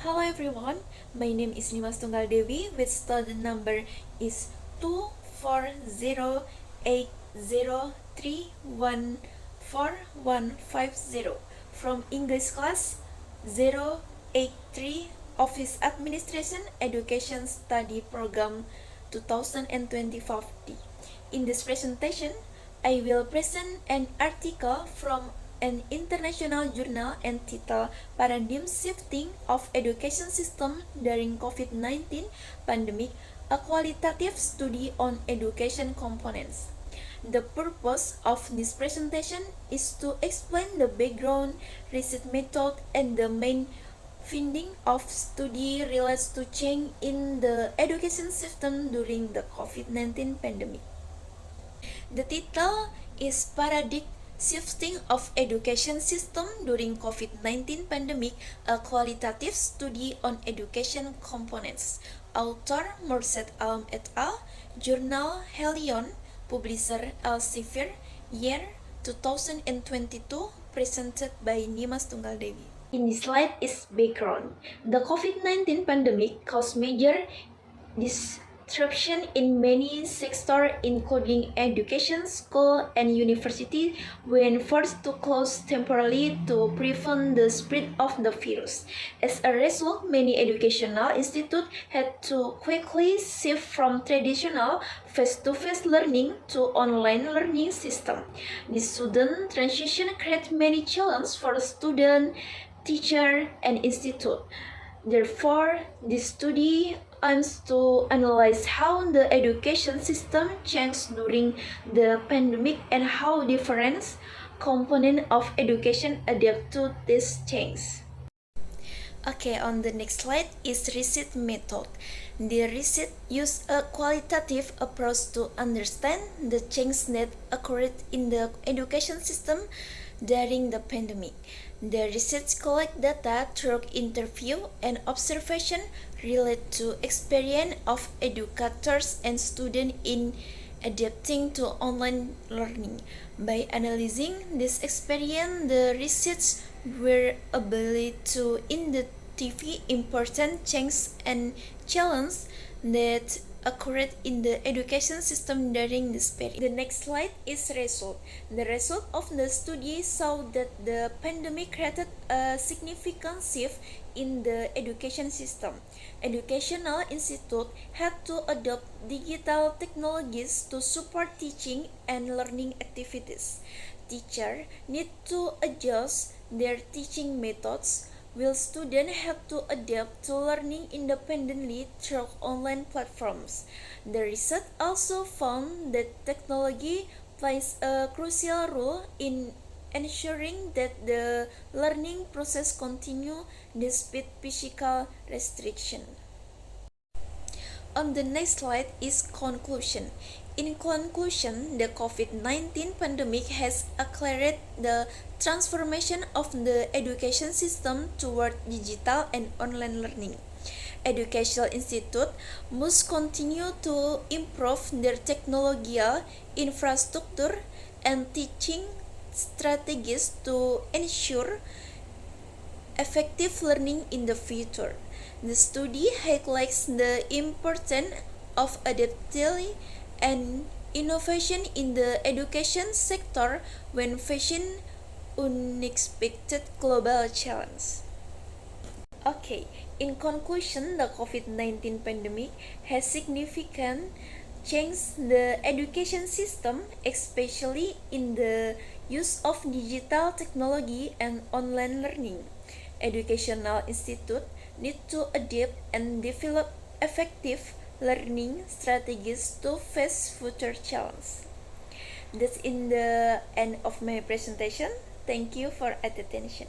Hello everyone, my name is Nimas Tunggal Dewi with student number is 24080314150 from English class 083 Office Administration Education Study Program 2020-50. In this presentation, I will present an article from an international journal entitled Paradigm Shifting of Education System During COVID-19 Pandemic, a qualitative study on education components. The purpose of this presentation is to explain the background, research method, and the main finding of study relates to change in the education system during the COVID-19 pandemic. The title is Paradigm Shifting of Education System During COVID-19 Pandemic, a qualitative study on education components. Author Morset Alam et al., Journal Helion, Publisher Elsevier, year 2022, presented by Nimas Tunggal Dewi. In this slide is background. The COVID-19 pandemic caused major disruption in many sectors, including education, school, and university, when forced to close temporarily to prevent the spread of the virus. As a result, many educational institutes had to quickly shift from traditional face-to-face learning to online learning system. This sudden transition created many challenges for students, teachers, and institutes. Therefore, this study aims to analyze how the education system changed during the pandemic and how different components of education adapt to this change. Okay, on the next slide is research method. The research used a qualitative approach to understand the change that occurred in the education system during the pandemic. The research collect data through interview and observation related to experience of educators and students in adapting to online learning. By analyzing this experience, the research were able to identify important changes and challenges that occurred in the education system during this period. The next slide is result. The result of the study showed that the pandemic created a significant shift in the education system. Educational institutes had to adopt digital technologies to support teaching and learning activities. Teachers need to adjust their teaching methods, while students have to adapt to learning independently through online platforms. The research also found that technology plays a crucial role in ensuring that the learning process continues despite physical restriction. On the next slide is conclusion. In conclusion, the COVID-19 pandemic has accelerated the transformation of the education system toward digital and online learning. Educational institutes must continue to improve their technological infrastructure and teaching strategies to ensure effective learning in the future. The study highlights the importance of adaptability and innovation in the education sector when facing unexpected global challenges. Okay, in conclusion, the COVID-19 pandemic has significant changed the education system, especially in the use of digital technology and online learning. Educational institutes need to adapt and develop effective learning strategies to face future challenges. That's in the end of my presentation. Thank you for attention.